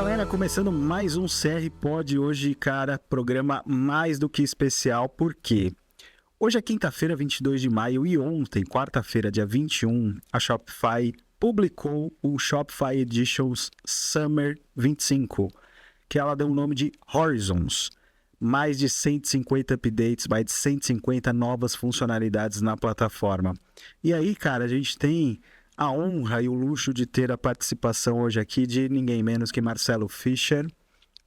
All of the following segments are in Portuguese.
galera, começando mais um CR Pod hoje, cara, programa mais do que especial, porque hoje é quinta-feira, 22 de maio, e ontem, quarta-feira, dia 21, a Shopify publicou o Shopify Editions Summer 25, que ela deu o nome de Horizons. Mais de 150 updates, mais de 150 novas funcionalidades na plataforma. E aí, cara, a gente tem a honra e o luxo de ter a participação hoje aqui de ninguém menos que Marcelo Fischer,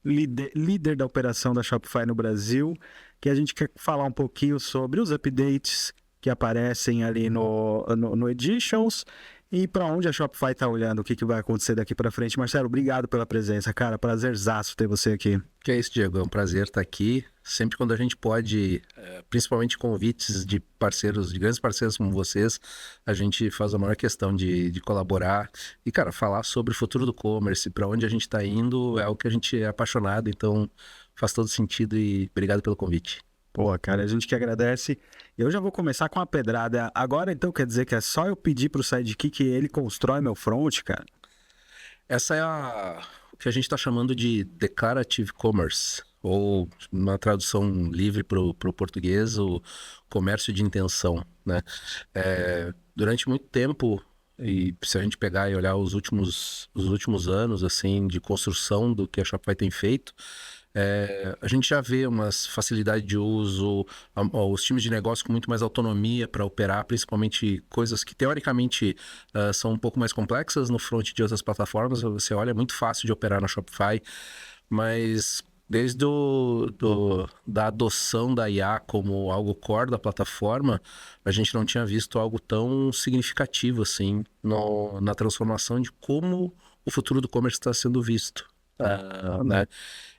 líder da operação da Shopify no Brasil, que a gente quer falar um pouquinho sobre os updates que aparecem ali no Editions e para onde a Shopify está olhando, o que vai acontecer daqui para frente. Marcelo, obrigado pela presença, cara, prazerzaço ter você aqui. Que é isso, Diego, é um prazer estar aqui. Sempre quando a gente pode, principalmente convites de parceiros, de grandes parceiros como vocês, a gente faz a maior questão de colaborar e, cara, falar sobre o futuro do e-commerce, para onde a gente está indo, é algo que a gente é apaixonado, então faz todo sentido e obrigado pelo convite. Pô, cara, a gente que agradece. Eu já vou começar com uma pedrada. Agora, então, quer dizer que é só eu pedir pro Sidekick e ele constrói meu front, cara? Essa é o que a gente está chamando de Declarative Commerce, ou uma tradução livre para o português, o comércio de intenção, né? Durante muito tempo, e se a gente pegar e olhar os últimos anos assim, de construção do que a Shopify tem feito, a gente já vê umas facilidades de uso, os times de negócio com muito mais autonomia para operar, principalmente coisas que teoricamente são um pouco mais complexas no front de outras plataformas. Você olha, é muito fácil de operar na Shopify, mas desde da adoção da IA como algo core da plataforma, a gente não tinha visto algo tão significativo assim na transformação de como o futuro do e-commerce está sendo visto, né?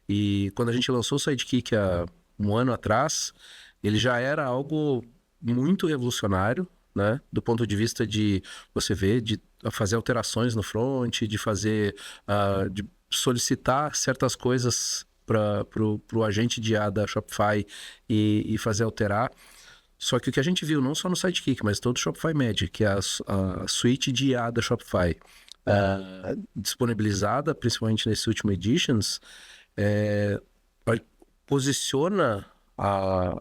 E quando a gente lançou o Sidekick há um ano atrás, ele já era algo muito revolucionário, né? Do ponto de vista de você ver, de fazer alterações no front, de fazer, de solicitar certas coisas para o agente de IA da Shopify e fazer alterar. Só que o que a gente viu, não só no Sidekick, mas todo o Shopify Magic, que é a suite de IA da Shopify, disponibilizada, principalmente nesse último Editions, posiciona a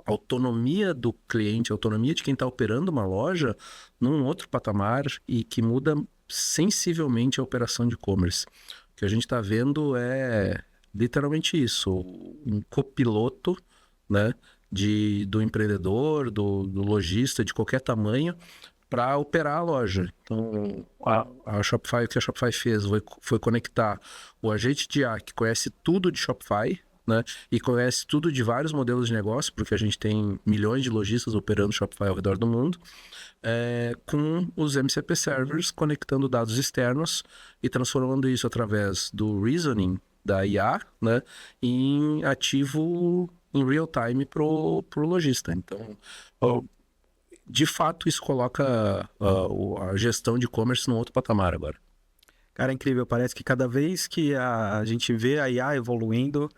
autonomia do cliente, a autonomia de quem está operando uma loja num outro patamar e que muda sensivelmente a operação de e-commerce. O que a gente está vendo é literalmente isso, um copiloto, né, do empreendedor, do lojista de qualquer tamanho, para operar a loja. Então, a Shopify, o que a Shopify fez foi conectar o agente de IA, que conhece tudo de Shopify, né, e conhece tudo de vários modelos de negócio, porque a gente tem milhões de lojistas operando Shopify ao redor do mundo, com os MCP servers, conectando dados externos e transformando isso através do reasoning da IA, né, em ativo em real time pro lojista. Então, de fato, isso coloca a gestão de e-commerce num outro patamar agora. Cara, é incrível. Parece que cada vez que a gente vê a IA evoluindo,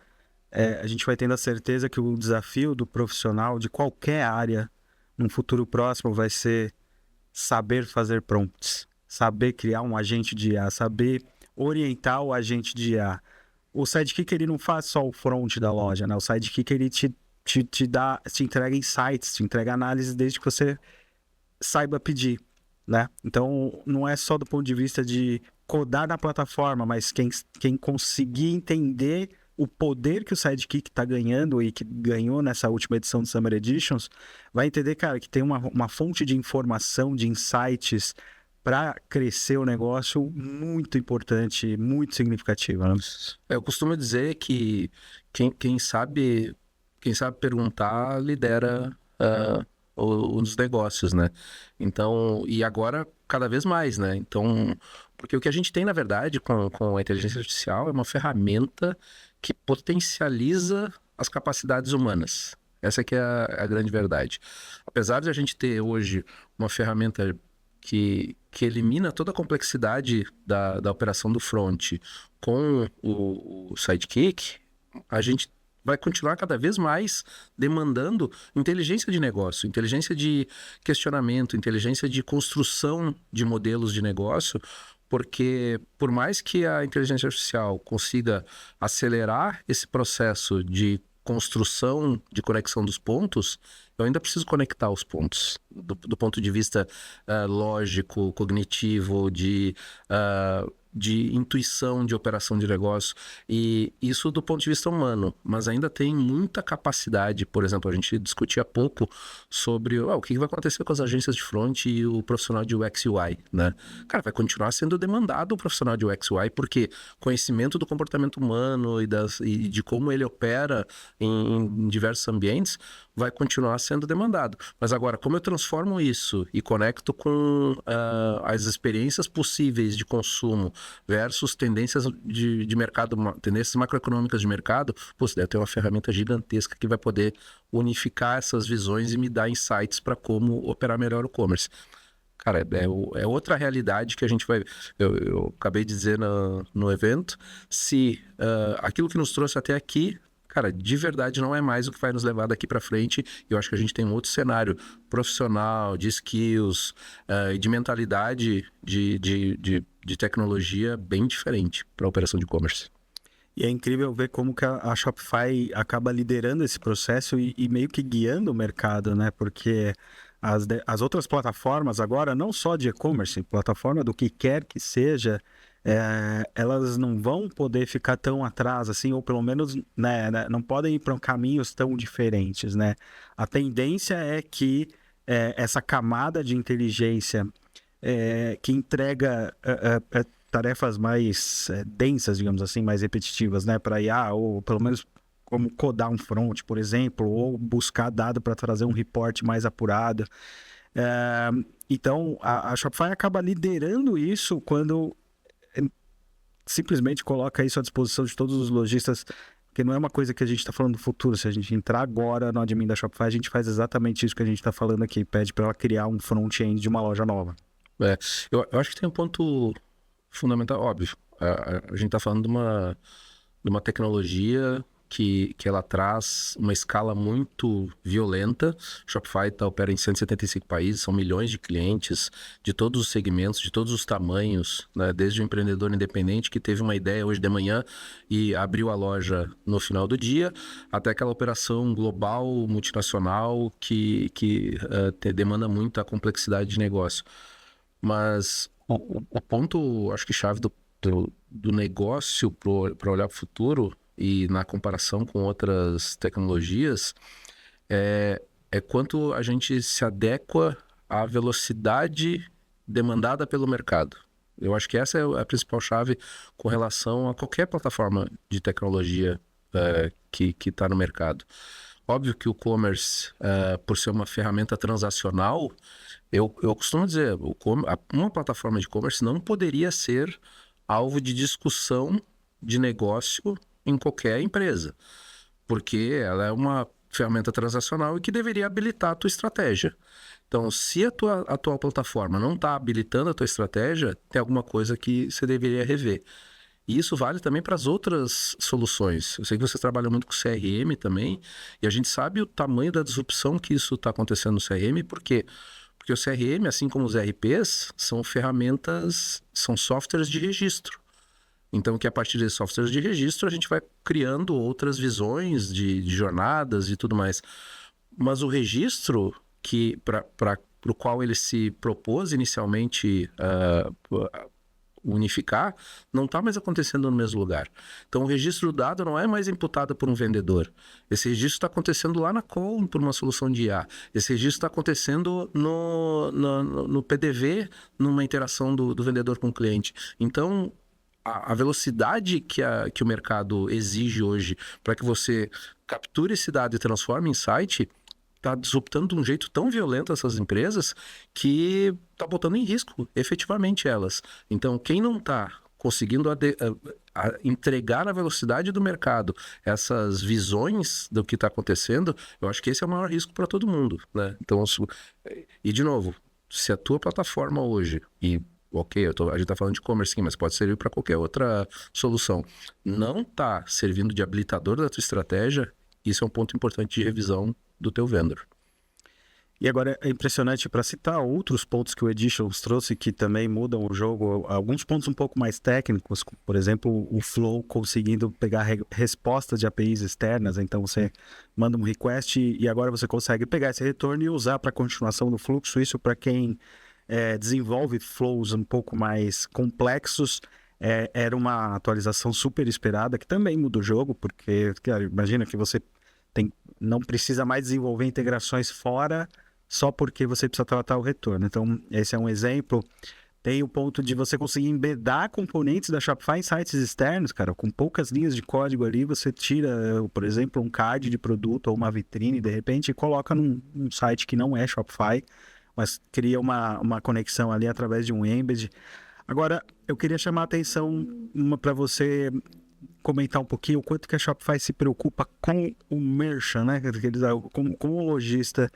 a gente vai tendo a certeza que o desafio do profissional de qualquer área num futuro próximo vai ser saber fazer prompts, saber criar um agente de IA, saber orientar o agente de IA. O Sidekick, ele não faz só o front da loja, né? O Sidekick, ele te entrega insights, te entrega análises desde que você saiba pedir, né? Então, não é só do ponto de vista de codar na plataforma, mas quem conseguir entender o poder que o Sidekick está ganhando e que ganhou nessa última edição do Summer Editions, vai entender, cara, que tem uma fonte de informação, de insights para crescer o negócio muito importante, muito significativa, né? Eu costumo dizer que quem sabe perguntar lidera os negócios, né? Então, e agora cada vez mais, né? Então, porque o que a gente tem, na verdade, com a inteligência artificial é uma ferramenta que potencializa as capacidades humanas. Essa que é a grande verdade. Apesar de a gente ter hoje uma ferramenta que elimina toda a complexidade da operação do front com o Sidekick, a gente vai continuar cada vez mais demandando inteligência de negócio, inteligência de questionamento, inteligência de construção de modelos de negócio porque por mais que a inteligência artificial consiga acelerar esse processo de construção, de conexão dos pontos, eu ainda preciso conectar os pontos, do ponto de vista lógico, cognitivo, de intuição de operação de negócio, e isso do ponto de vista humano, mas ainda tem muita capacidade. Por exemplo, a gente discutia há pouco sobre o que vai acontecer com as agências de front e o profissional de UX UI, né? Cara, vai continuar sendo demandado o profissional de UX UI, porque conhecimento do comportamento humano e de como ele opera em diversos ambientes vai continuar sendo demandado. Mas agora, como eu transformo isso e conecto com as experiências possíveis de consumo versus tendências de mercado, tendências macroeconômicas de mercado, você deve ter uma ferramenta gigantesca que vai poder unificar essas visões e me dar insights para como operar melhor o e-commerce. Cara, é outra realidade que a gente vai... Eu acabei de dizer no evento, se aquilo que nos trouxe até aqui, cara, de verdade não é mais o que vai nos levar daqui para frente. Eu acho que a gente tem um outro cenário profissional, de skills, de mentalidade, de tecnologia bem diferente para a operação de e-commerce. E é incrível ver como que a Shopify acaba liderando esse processo e meio que guiando o mercado, né? Porque as outras plataformas agora, não só de e-commerce, plataforma do que quer que seja, elas não vão poder ficar tão atrás assim, ou pelo menos não podem ir para caminhos tão diferentes, né? A tendência é que essa camada de inteligência que entrega tarefas mais densas, digamos assim, mais repetitivas, né, para IA, ou pelo menos como codar um front, por exemplo, ou buscar dado para trazer um report mais apurado. Então, a Shopify acaba liderando isso quando simplesmente coloca isso à disposição de todos os lojistas, porque não é uma coisa que a gente está falando do futuro. Se a gente entrar agora no admin da Shopify, a gente faz exatamente isso que a gente está falando aqui, pede para ela criar um front-end de uma loja nova. Eu acho que tem um ponto fundamental, óbvio. A gente está falando de uma tecnologia que ela traz uma escala muito violenta. Shopify opera em 175 países, são milhões de clientes de todos os segmentos, de todos os tamanhos, né? Desde o empreendedor independente que teve uma ideia hoje de manhã e abriu a loja no final do dia, até aquela operação global, multinacional, que demanda muita complexidade de negócio. Mas o ponto, acho que chave do negócio para olhar para o futuro e na comparação com outras tecnologias é quanto a gente se adequa à velocidade demandada pelo mercado. Eu acho que essa é a principal chave com relação a qualquer plataforma de tecnologia que está no mercado. Óbvio que o e-commerce, por ser uma ferramenta transacional, eu costumo dizer, uma plataforma de e-commerce não poderia ser alvo de discussão de negócio em qualquer empresa, porque ela é uma ferramenta transacional e que deveria habilitar a tua estratégia. Então, se a tua plataforma não está habilitando a tua estratégia, tem alguma coisa que você deveria rever. E isso vale também para as outras soluções. Eu sei que vocês trabalham muito com CRM também, e a gente sabe o tamanho da disrupção que isso está acontecendo no CRM, porque o CRM, assim como os ERPs, são ferramentas, são softwares de registro. Então, que a partir desses softwares de registro, a gente vai criando outras visões de jornadas e tudo mais. Mas o registro, para o qual ele se propôs inicialmente unificar, não está mais acontecendo no mesmo lugar. Então, o registro do dado não é mais imputado por um vendedor. Esse registro está acontecendo lá na call por uma solução de IA. Esse registro está acontecendo no PDV, numa interação do vendedor com o cliente. Então, a velocidade que o mercado exige hoje para que você capture esse dado e transforme em insight está disruptando de um jeito tão violento essas empresas que está botando em risco efetivamente elas. Então, quem não está conseguindo entregar na velocidade do mercado essas visões do que está acontecendo, eu acho que esse é o maior risco para todo mundo, né? Então, e de novo, se a tua plataforma hoje, ok, a gente está falando de e-commerce, mas pode servir para qualquer outra solução, não está servindo de habilitador da tua estratégia, isso é um ponto importante de revisão do teu vendor. E agora é impressionante para citar outros pontos que o Editions trouxe que também mudam o jogo, alguns pontos um pouco mais técnicos, por exemplo, o Flow conseguindo pegar respostas de APIs externas, então você manda um request e agora você consegue pegar esse retorno e usar para a continuação do fluxo. Isso para quem desenvolve flows um pouco mais complexos, era uma atualização super esperada que também muda o jogo, porque cara, imagina que você não precisa mais desenvolver integrações fora só porque você precisa tratar o retorno. Então, esse é um exemplo. Tem o ponto de você conseguir embedar componentes da Shopify em sites externos, cara, com poucas linhas de código ali, você tira, por exemplo, um card de produto ou uma vitrine, de repente, e coloca num site que não é Shopify, mas cria uma conexão ali através de um embed. Agora, eu queria chamar a atenção para você comentar um pouquinho o quanto que a Shopify se preocupa com o merchant, né? Com o lojista.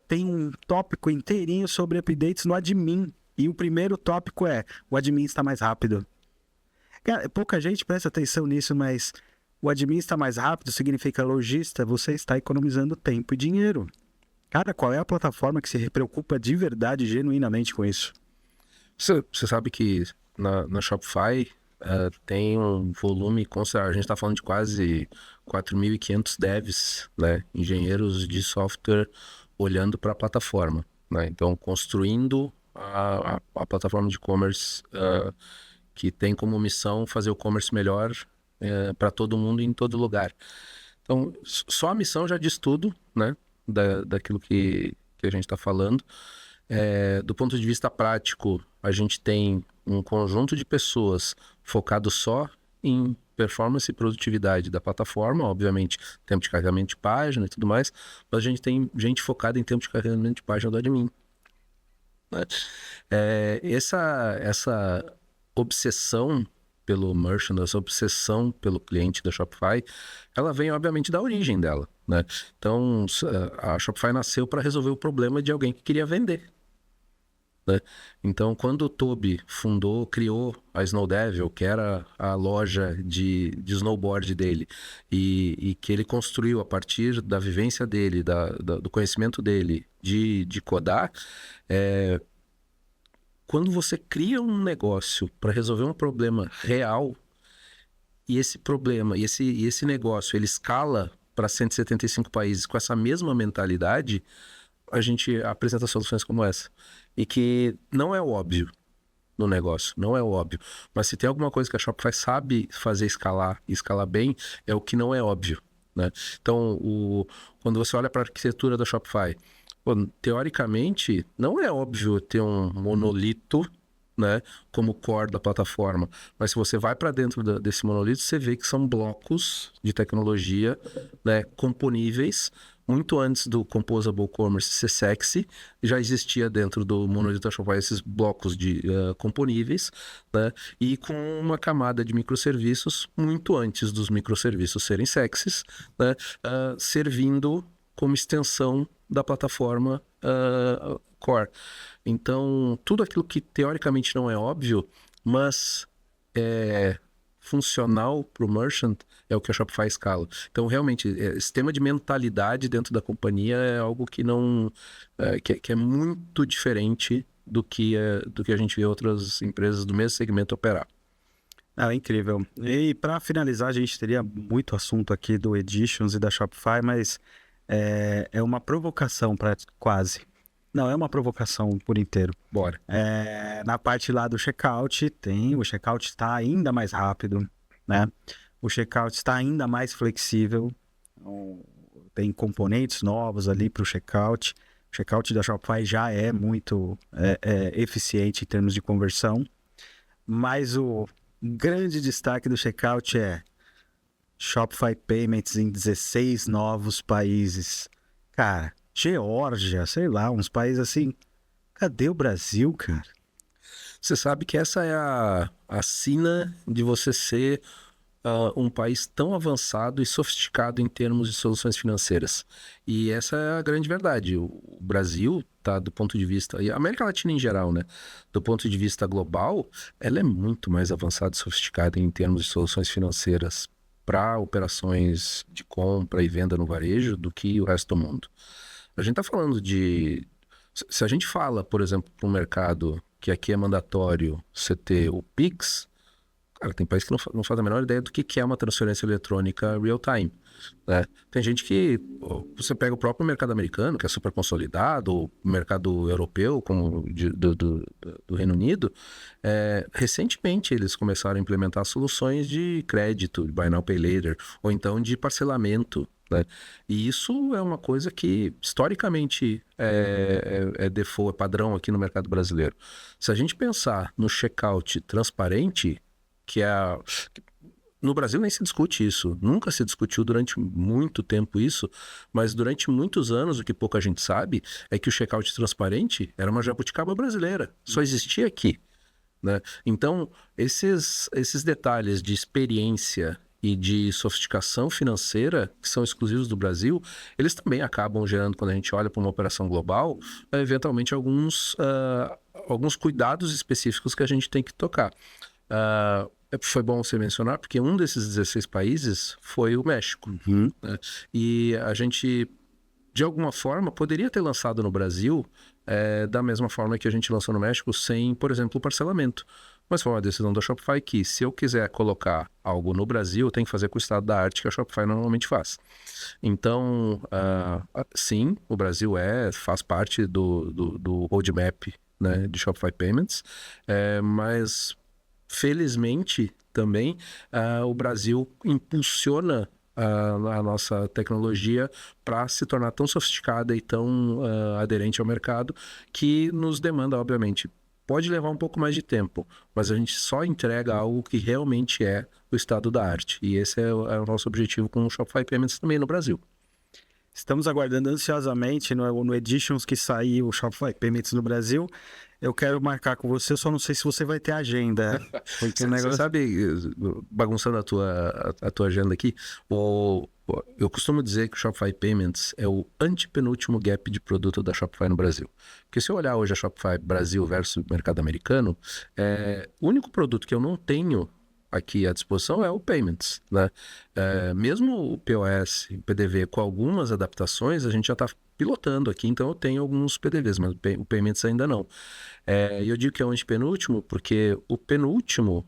Tem um tópico inteirinho sobre updates no admin. E o primeiro tópico o admin está mais rápido. Cara, pouca gente presta atenção nisso, mas o admin está mais rápido significa lojista, você está economizando tempo e dinheiro. Cara, qual é a plataforma que se preocupa de verdade, genuinamente com isso? Você sabe que na Shopify tem um volume considerável. A gente está falando de quase 4.500 devs, né? Engenheiros de software olhando para a plataforma, né? Então, construindo a plataforma de e-commerce que tem como missão fazer o e-commerce melhor para todo mundo em todo lugar. Então, só a missão já diz tudo, né? Daquilo que a gente está falando. Do ponto de vista prático, a gente tem um conjunto de pessoas focado só em performance e produtividade da plataforma, obviamente tempo de carregamento de página e tudo mais, mas a gente tem gente focada em tempo de carregamento de página do admin, né? Essa obsessão pelo merchant, essa obsessão pelo cliente da Shopify, ela vem obviamente da origem dela, né? Então a Shopify nasceu para resolver o problema de alguém que queria vender, né? Então, quando o Tobi criou a Snow Devil, que era a loja de snowboard dele, e que ele construiu a partir da vivência dele, do conhecimento dele de codar, quando você cria um negócio para resolver um problema real, e esse problema, e esse negócio, ele escala para 175 países com essa mesma mentalidade, a gente apresenta soluções como essa. E que não é óbvio no negócio, não é óbvio. Mas se tem alguma coisa que a Shopify sabe fazer escalar e escalar bem, é o que não é óbvio, né? Então, quando você olha para a arquitetura da Shopify, teoricamente, não é óbvio ter um monolito, né, como core da plataforma. Mas se você vai para dentro desse monolito, você vê que são blocos de tecnologia, né, componíveis. Muito antes do Composable Commerce ser sexy, já existia dentro do monolito da Shopify esses blocos de componíveis, né? E com uma camada de microserviços muito antes dos microserviços serem sexys, né? Servindo como extensão da plataforma core. Então, tudo aquilo que teoricamente não é óbvio, mas é funcional para o merchant, é o que a Shopify escala. Então, realmente, esse tema de mentalidade dentro da companhia é algo que não que é muito diferente do que a gente vê outras empresas do mesmo segmento operar. Incrível. E para finalizar, a gente teria muito assunto aqui do Editions e da Shopify, mas é uma provocação quase. Não, é uma provocação por inteiro. Bora. Na parte lá do checkout, o checkout está ainda mais rápido, né? O checkout está ainda mais flexível. Tem componentes novos ali para o checkout. O checkout da Shopify já é muito eficiente em termos de conversão. Mas o grande destaque do checkout é Shopify Payments em 16 novos países. Cara, Geórgia, sei lá, uns países assim. Cadê o Brasil, cara? Você sabe que essa é a sina de você ser um país tão avançado e sofisticado em termos de soluções financeiras. E essa é a grande verdade. O Brasil tá, do ponto de vista, e a América Latina em geral, né? Do ponto de vista global, ela é muito mais avançada e sofisticada em termos de soluções financeiras para operações de compra e venda no varejo do que o resto do mundo. A gente está falando de... Se a gente fala, por exemplo, para um mercado que aqui é mandatório você ter o Pix, cara, tem país que não faz a menor ideia do que é uma transferência eletrônica real-time, né? Tem gente que... Você pega o próprio mercado americano, que é super consolidado, o mercado europeu, como do Reino Unido, recentemente eles começaram a implementar soluções de crédito, de Buy Now, Pay Later, ou então de parcelamento, né? E isso é uma coisa que historicamente é default, é padrão aqui no mercado brasileiro. Se a gente pensar no checkout transparente, que no Brasil nem se discute isso, nunca se discutiu durante muito tempo isso, mas durante muitos anos o que pouca gente sabe é que o checkout transparente era uma jabuticaba brasileira, só existia aqui, né? Então, esses detalhes de experiência e de sofisticação financeira que são exclusivos do Brasil, eles também acabam gerando, quando a gente olha para uma operação global, eventualmente alguns cuidados específicos que a gente tem que tocar. Foi bom você mencionar, porque um desses 16 países foi o México. Né? E a gente, de alguma forma, poderia ter lançado no Brasil da mesma forma que a gente lançou no México, sem, por exemplo, o parcelamento. Mas foi uma decisão da Shopify que, se eu quiser colocar algo no Brasil, eu tenho que fazer com o estado da arte que a Shopify normalmente faz. Então, sim, o Brasil faz parte do roadmap, né, de Shopify Payments, mas... Felizmente, também, o Brasil impulsiona a nossa tecnologia para se tornar tão sofisticada e tão aderente ao mercado, que nos demanda, obviamente, pode levar um pouco mais de tempo, mas a gente só entrega algo que realmente é o estado da arte. E esse é o nosso objetivo com o Shopify Payments também no Brasil. Estamos aguardando ansiosamente no Editions que sair o Shopify Payments no Brasil. Eu quero marcar com você, só não sei se você vai ter agenda. Você sabe, bagunçando a tua agenda aqui, eu costumo dizer que o Shopify Payments é o antepenúltimo gap de produto da Shopify no Brasil. Porque se eu olhar hoje a Shopify Brasil versus mercado americano, o único produto que eu não tenho aqui à disposição é o Payments, né? Mesmo o POS, o PDV, com algumas adaptações, a gente já está pilotando aqui, então eu tenho alguns PDVs, mas o Payments ainda não. E eu digo que é o antepenúltimo porque o penúltimo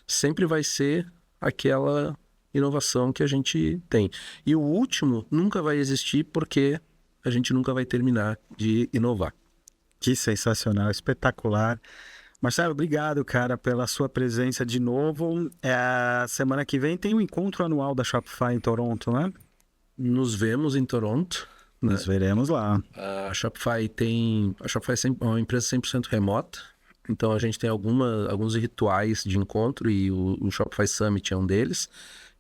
sempre vai ser aquela inovação que a gente tem. E o último nunca vai existir porque a gente nunca vai terminar de inovar. Que sensacional, espetacular. Marcelo, obrigado, cara, pela sua presença de novo. Semana que vem tem um encontro anual da Shopify em Toronto, né? Nos vemos em Toronto. Nos veremos lá. A Shopify é uma empresa 100% remota, então a gente tem alguns rituais de encontro e o Shopify Summit é um deles.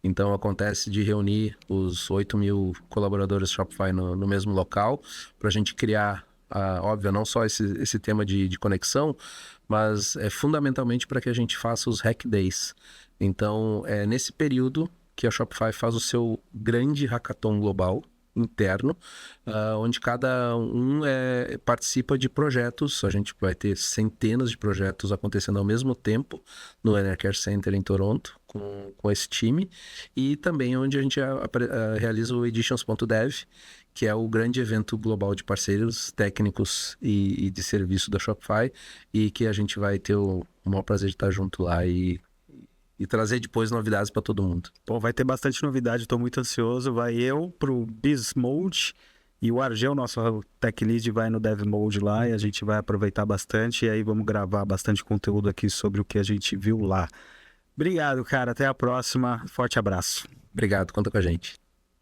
Então acontece de reunir os 8.000 colaboradores Shopify no mesmo local para a gente criar, óbvio, não só esse tema de conexão, mas fundamentalmente para que a gente faça os Hack Days. Então é nesse período que a Shopify faz o seu grande hackathon global interno, onde cada um participa de projetos. A gente vai ter centenas de projetos acontecendo ao mesmo tempo no Enercare Center em Toronto, com esse time, e também onde a gente realiza o Editions.dev, que é o grande evento global de parceiros técnicos e de serviço da Shopify, e que a gente vai ter o maior prazer de estar junto lá e trazer depois novidades para todo mundo. Pô, vai ter bastante novidade, estou muito ansioso. Vai eu pro Biz Mode e o Argel, nosso tech lead, vai no Dev Mode lá e a gente vai aproveitar bastante. E aí vamos gravar bastante conteúdo aqui sobre o que a gente viu lá. Obrigado, cara. Até a próxima. Forte abraço. Obrigado. Conta com a gente.